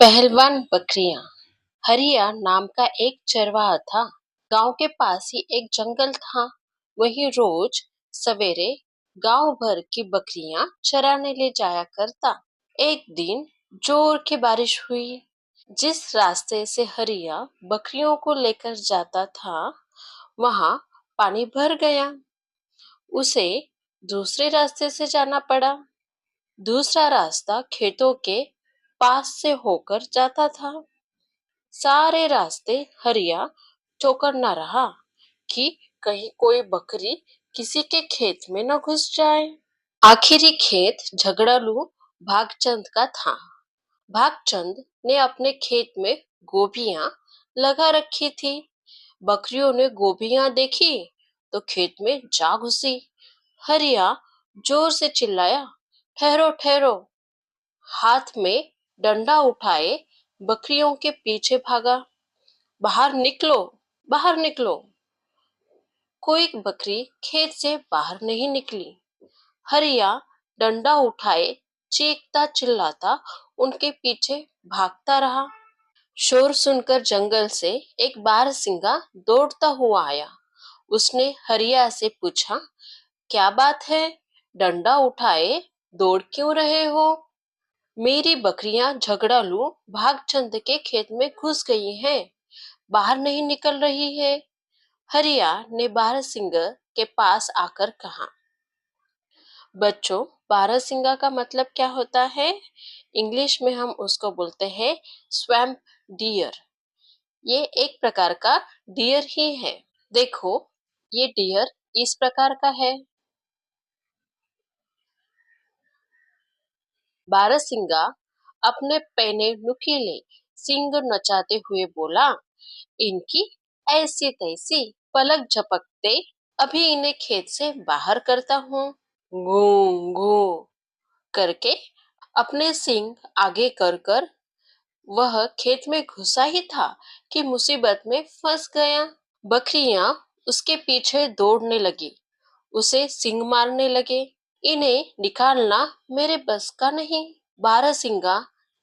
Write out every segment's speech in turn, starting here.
पहलवान बकरियां। हरिया नाम का एक चरवाहा था। गांव के पास ही एक जंगल था। वही रोज सवेरे गांव भर की बकरियां चराने ले जाया करता। एक दिन जोर की बारिश हुई। जिस रास्ते से हरिया बकरियों को लेकर जाता था वहां पानी भर गया। उसे दूसरे रास्ते से जाना पड़ा। दूसरा रास्ता खेतों के पास से होकर जाता था। सारे रास्ते हरिया चौकन्ना रहा कि कहीं कोई बकरी किसी के खेत में न घुस जाए। आखिरी खेत झगड़ालू भागचंद का था। भागचंद ने अपने खेत में गोभियां लगा रखी थी। बकरियों ने गोभियां देखी तो खेत में जा घुसी। हरिया जोर से चिल्लाया, ठहरो ठहरो। हाथ में डंडा उठाए बकरियों के पीछे भागा। बाहर निकलो, बाहर निकलो। कोई बकरी खेत से बाहर नहीं निकली। हरिया डंडा उठाए चीखता चिल्लाता उनके पीछे भागता रहा। शोर सुनकर जंगल से एक बारहसिंगा दौड़ता हुआ आया। उसने हरिया से पूछा, क्या बात है? डंडा उठाए दौड़ क्यों रहे हो? मेरी बकरियां झगड़ालू भागचंद के खेत में घुस गई हैं, बाहर नहीं निकल रही है। हरिया ने बारहसिंगा के पास आकर कहा। बच्चों, बारहसिंगा का मतलब क्या होता है? इंग्लिश में हम उसको बोलते हैं स्वैम्प डियर। ये एक प्रकार का डियर ही है। देखो, ये डियर इस प्रकार का है। बारहसिंगा अपने पैने नुकीले सींग नचाते हुए बोला, इनकी ऐसी तैसी पलक झपकते अभी इन्हें खेत से बाहर करता हूँ। गू गू करके अपने सींग आगे कर कर वह खेत में घुसा ही था कि मुसीबत में फंस गया। बकरियां उसके पीछे दौड़ने लगी, उसे सींग मारने लगे। इन्हें निकालना मेरे बस का नहीं। बारहसिंगा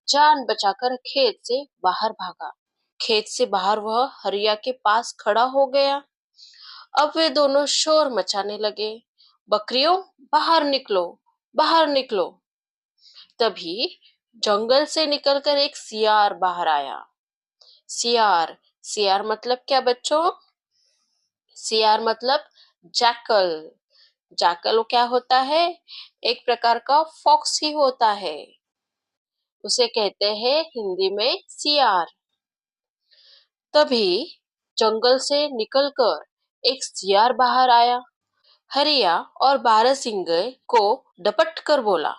जान बचाकर खेत से बाहर भागा। खेत से बाहर वह हरिया के पास खड़ा हो गया। अब वे दोनों शोर मचाने लगे, बकरियों, बाहर निकलो, बाहर निकलो। तभी जंगल से निकलकर एक सियार बाहर आया। सियार, सियार मतलब क्या बच्चों? सियार मतलब जैकल। जैकल क्या होता है? एक प्रकार का फॉक्स ही होता है। उसे कहते हैं हिंदी में सियार। तभी जंगल से निकलकर एक सियार बाहर आया। हरिया और बारहसिंगे को डपट कर बोला,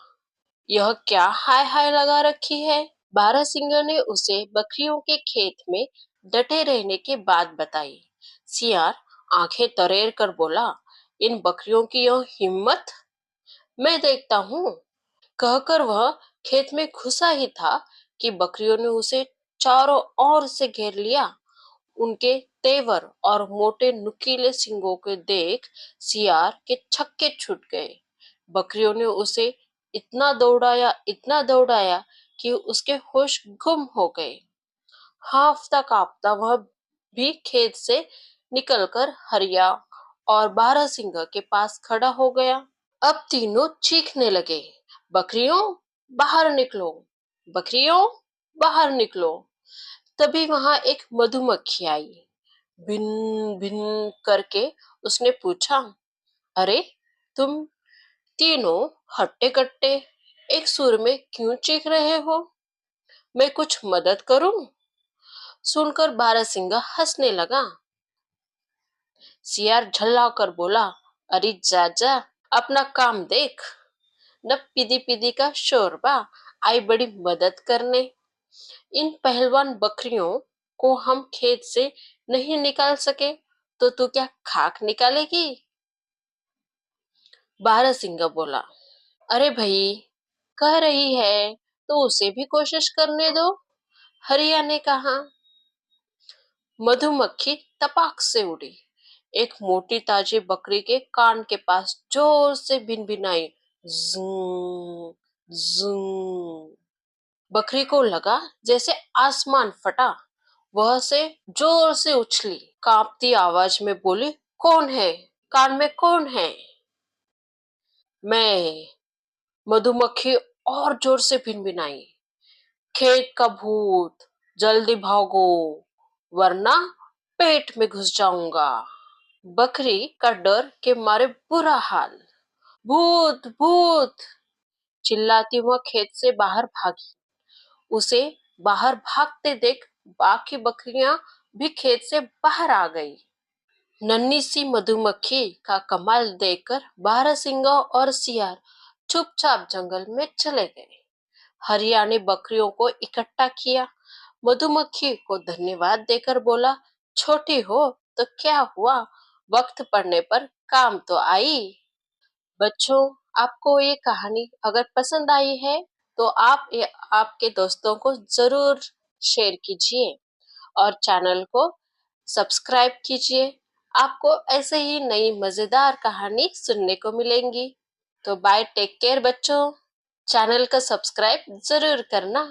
यह क्या हाय हाय लगा रखी है? बारहसिंगे ने उसे बकरियों के खेत में डटे रहने की बात बताई। सियार आंखें तरेर कर बोला, इन बकरियों की यह हिम्मत, मैं देखता हूँ। कहकर वह खेत में घुसा ही था कि बकरियों ने उसे चारों ओर से घेर लिया। उनके तेवर और मोटे नुकीले सींगों को देख सियार के छक्के छूट गए। बकरियों ने उसे इतना दौड़ाया कि उसके होश गुम हो गए। हाफता कांपता वह भी खेत से निकलकर हरिया और बारहसिंगा के पास खड़ा हो गया। अब तीनों चीखने लगे, बकरियों, बाहर निकलो, बकरियों, बाहर निकलो। तभी वहां एक मधुमक्खी आई। भिन भिन करके उसने पूछा, अरे तुम तीनों हट्टे कट्टे एक सुर में क्यों चीख रहे हो? मैं कुछ मदद करूं? सुनकर बारहसिंगा हंसने लगा। सियार झल्ला कर बोला, अरे जा जा, अपना काम देख। न पीदी पीदी का शोरबा, आई बड़ी मदद करने। इन पहलवान बकरियों को हम खेत से नहीं निकाल सके तो तू क्या खाक निकालेगी? बारहसिंगा बोला, अरे भाई, कह रही है तो उसे भी कोशिश करने दो, हरिया ने कहा। मधुमक्खी तपाक से उड़ी, एक मोटी ताजी बकरी के कान के पास जोर से भिनभिनाई, जूं जूं। बकरी को लगा जैसे आसमान फटा। वह से जोर से उछली, कांपती आवाज में बोली, कौन है? कान में कौन है? मैं। मधुमक्खी और जोर से भिनभिनाई, खेत का भूत, जल्दी भागो वरना पेट में घुस जाऊंगा। बकरी का डर के मारे बुरा हाल। भूत भूत चिल्लाती वह खेत से बाहर भागी। उसे बाहर भागते देख बाकी बकरियां भी खेत से बाहर आ गई। नन्ही सी मधुमक्खी का कमाल देखकर बारहसिंगा और सियार चुपचाप जंगल में चले गए। हरिया ने बकरियों को इकट्ठा किया, मधुमक्खी को धन्यवाद देकर बोला, छोटी हो तो क्या हुआ, वक्त पड़ने पर काम तो आई। बच्चों, आपको ये कहानी अगर पसंद आई है तो आप ये आपके दोस्तों को जरूर शेयर कीजिए और चैनल को सब्सक्राइब कीजिए। आपको ऐसे ही नई मजेदार कहानी सुनने को मिलेंगी। तो बाय, टेक केयर बच्चों। चैनल का सब्सक्राइब जरूर करना।